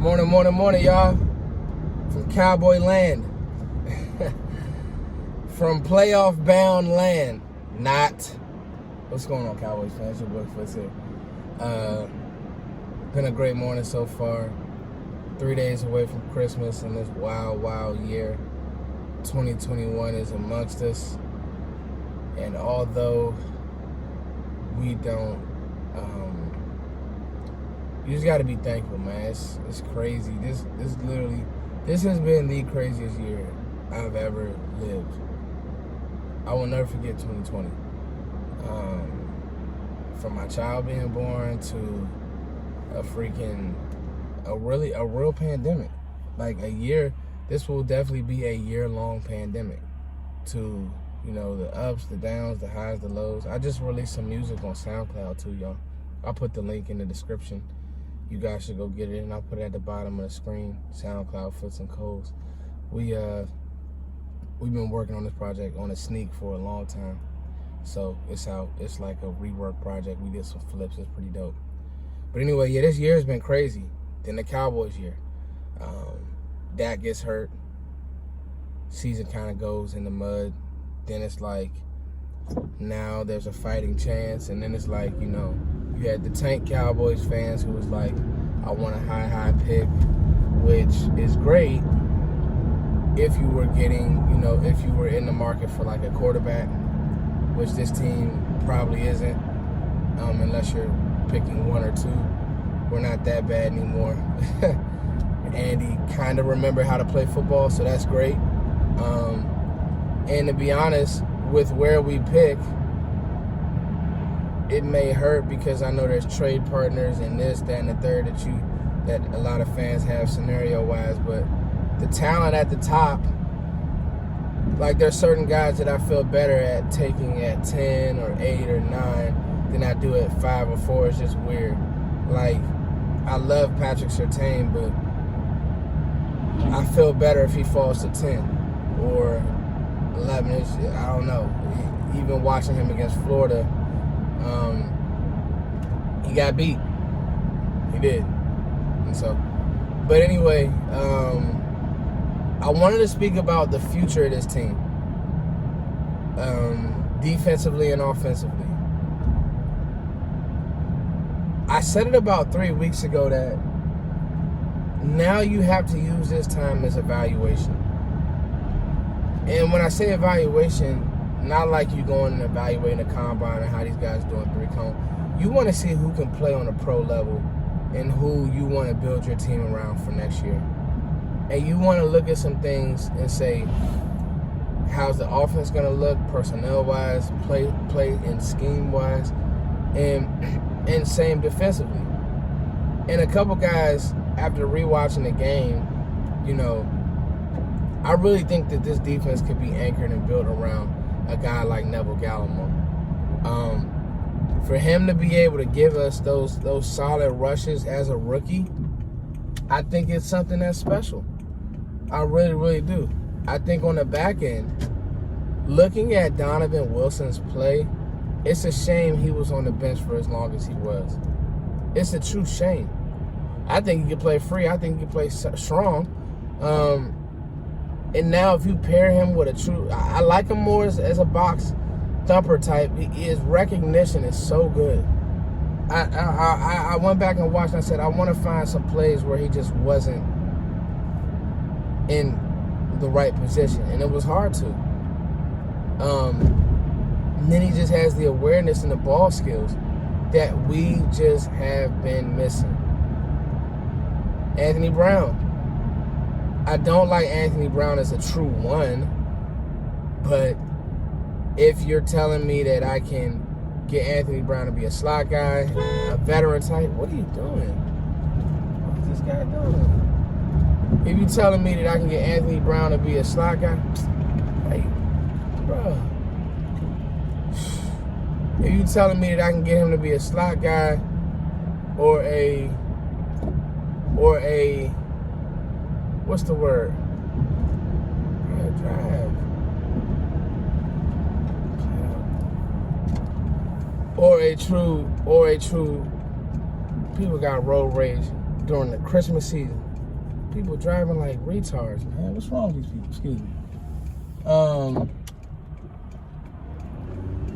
Morning, y'all. From Cowboy land. From playoff bound land. Not. What's going on, Cowboys fans? Your boy Foots here. Been a great morning so far. 3 days away from Christmas in this wild year. 2021 is amongst us. And although we don't, you just got to be thankful, man. It's crazy. This has been the craziest year I've ever lived. I will never forget 2020. From my child being born to a real pandemic. Like a year, this will definitely be a year-long pandemic. To, the ups, the downs, the highs, the lows. I just released some music on SoundCloud too, y'all. I'll put the link in the description. You guys should go get it, and I'll put it at the bottom of the screen. SoundCloud, Foots and Codes. We've been working on this project on a sneak for a long time. So it's out. It's like a rework project. We did some flips. It's pretty dope. But anyway, yeah, this year has been crazy. Then the Cowboys year. Dak gets hurt. Season kind of goes in the mud. Then it's like, now there's a fighting chance. And then it's like, you had the tank Cowboys fans who was like, I want a high pick, which is great if you were getting, if you were in the market for like a quarterback, which this team probably isn't, unless you're picking one or two. We're not that bad anymore. Andy kind of remembered how to play football, so that's great. And to be honest, with where we pick, it may hurt because I know there's trade partners and this, that, and the third that a lot of fans have scenario-wise, but the talent at the top, like there's certain guys that I feel better at taking at 10 or 8 or 9 than I do at 5 or 4. It's just weird. Like, I love Patrick Surtain, but I feel better if he falls to 10 or 11. I don't know. Even watching him against Florida, he got beat. He did. And so, but anyway, I wanted to speak about the future of this team, defensively and offensively. I said it about 3 weeks ago that now you have to use this time as evaluation. And when I say evaluation, not like you going and evaluating a combine and how these guys doing 3-cone. You want to see who can play on a pro level and who you want to build your team around for next year. And you want to look at some things and say, how's the offense going to look personnel-wise, play and scheme-wise, and same defensively. And a couple guys, after rewatching the game, I really think that this defense could be anchored and built around a guy like Neville Gallimore. For him to be able to give us those solid rushes as a rookie, I think it's something that's special. I really do. I think on the back end, looking at Donovan Wilson's play, it's a shame he was on the bench for as long as he was. It's a true shame. I think he could play free. I think he could play strong. And now if you pair him with a true... I like him more as a box thumper type. His recognition is so good. I went back and watched and I said, I want to find some plays where he just wasn't in the right position. And it was hard to. And then he just has the awareness and the ball skills that we just have been missing. Anthony Brown. I don't like Anthony Brown as a true one, but if you're telling me that I can get Anthony Brown to be a slot guy, a veteran type, what are you doing? What is this guy doing? If you're telling me that I can get Anthony Brown to be a slot guy, hey, bro. If you're telling me that I can get him to be a slot guy or a what's the word? Drive. Or a true people got road rage during the Christmas season. People driving like retards, man. What's wrong with these people? Excuse me.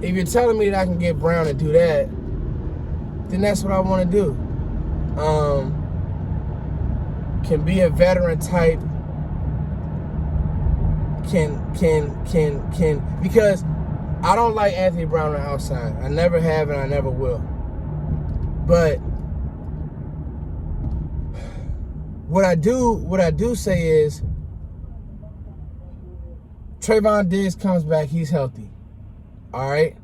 If you're telling me that I can get Brown to do that, then that's what I want to do. Can be a veteran type. Can because I don't like Anthony Brown on the outside. I never have and I never will. But what I do say is Trayvon Diggs comes back, he's healthy. All right?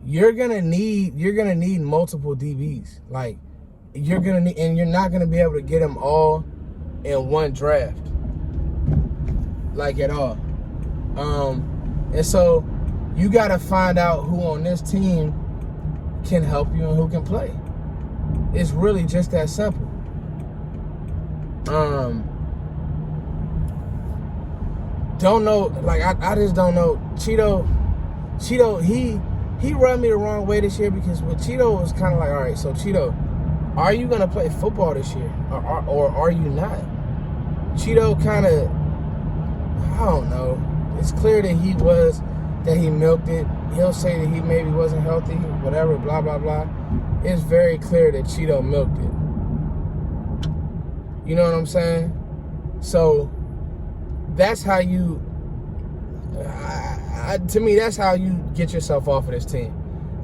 You're gonna need multiple DBs. Like you're not gonna be able to get them all in one draft. Like at all. And so you gotta find out who on this team can help you and who can play. It's really just that simple. Don't know, like I just don't know. Cheeto, he rubbed me the wrong way this year because with Cheeto it was kind of like, all right, so Cheeto, are you gonna play football this year or are you not? Cheeto kind of, I don't know. It's clear that he milked it. He'll say that he maybe wasn't healthy, whatever, blah, blah, blah. It's very clear that Cheeto milked it. You know what I'm saying? So that's how you, to me, that's how you get yourself off of this team.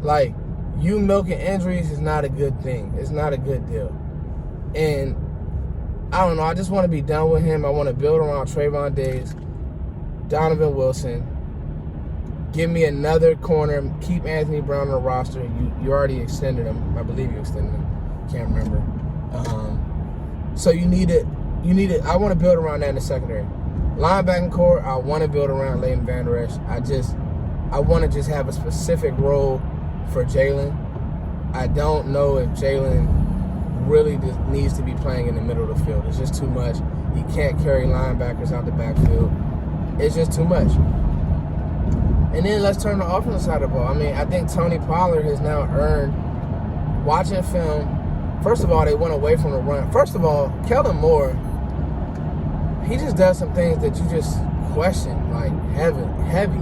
Like, you milking injuries is not a good thing. It's not a good deal. And I don't know. I just want to be done with him. I want to build around Trayvon Diggs, Donovan Wilson. Give me another corner. Keep Anthony Brown on the roster. You already extended him. I believe you extended him. Can't remember. So you need it. I want to build around that in the secondary. Linebacking core, I want to build around Leighton Vander Esch. I want to just have a specific role for Jalen. I don't know if Jalen really just needs to be playing in the middle of the field. It's just too much. He can't carry linebackers out the backfield. It's just too much. And then let's turn to the offensive side of the ball. I mean, I think Tony Pollard has now earned, watching film, first of all, they went away from the run. First of all, Kellen Moore, he just does some things that you just question, like heavy.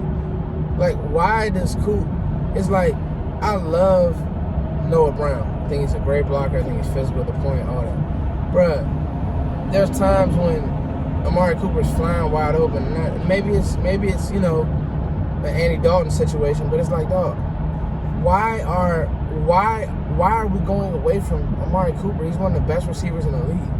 Like, why does Coop, it's like, I love Noah Brown. I think he's a great blocker. I think he's physical at the point, all that. Bruh, there's times when Amari Cooper's flying wide open. And maybe it's you know, an Andy Dalton situation, but it's like, dog, why are we going away from Amari Cooper? He's one of the best receivers in the league.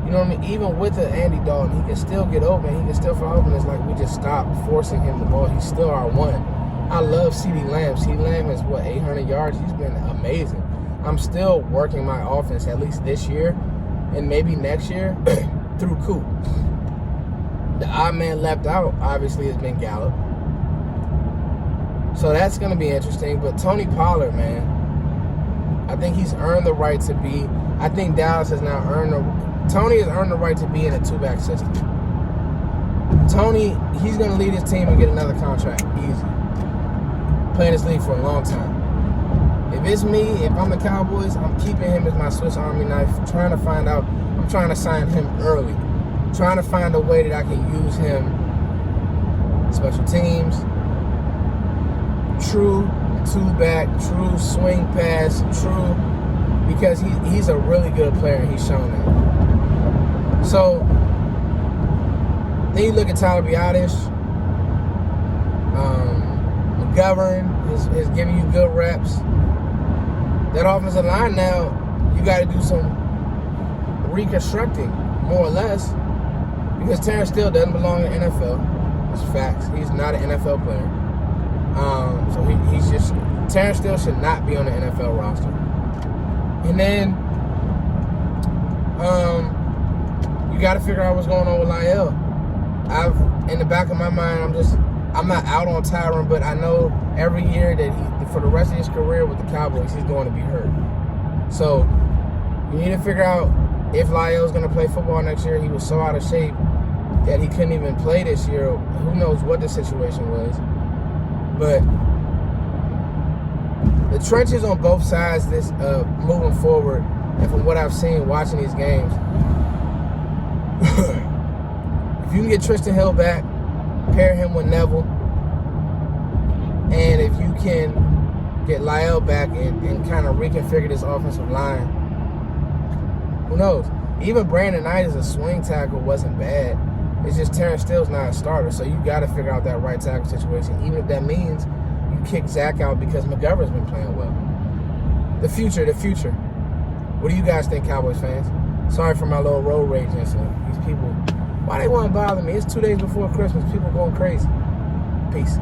You know what I mean? Even with the Andy Dalton, he can still get open. He can still fly open. It's like we just stopped forcing him the ball. He's still our one. I love CeeDee Lamb. CeeDee Lamb has, 800 yards? He's been amazing. I'm still working my offense, at least this year, and maybe next year, through Coop. The odd man left out, obviously, has been Gallup. So that's going to be interesting. But Tony Pollard, man, I think he's earned the right to be. I think Dallas has now Tony has earned the right to be in a two-back system. Tony, he's going to lead his team and get another contract. Easy. Playing this league for a long time. If it's me, if I'm the Cowboys, I'm keeping him as my Swiss Army knife. I'm trying to sign him early. I'm trying to find a way that I can use him. Special teams. True two-back, true swing pass, true, because he's a really good player and he's shown that. So, then you look at Tyler Biadasz. McGovern is giving you good reps. That offensive line now, you got to do some reconstructing, more or less, because Terrence Steele doesn't belong in the NFL. It's facts. He's not an NFL player. So he's just, Terrence Steele should not be on the NFL roster. And then you got to figure out what's going on with Lyle. In the back of my mind, I'm not out on Tyron, but I know every year that for the rest of his career with the Cowboys, he's going to be hurt. So you need to figure out if Lyle's going to play football next year. He was so out of shape that he couldn't even play this year. Who knows what the situation was. But the trenches on both sides moving forward And from what I've seen watching these games, if you can get Tristan Hill back, pair him with Neville, and if you can get Lyle back and kind of reconfigure this offensive line, who knows? Even Brandon Knight as a swing tackle wasn't bad. It's just Terrence Steele's not a starter, so you got to figure out that right tackle situation, even if that means you kick Zach out because McGovern's been playing well. The future. What do you guys think, Cowboys fans? Sorry for my little road rage incident. These people, why they want to bother me? It's 2 days before Christmas. People going crazy. Peace.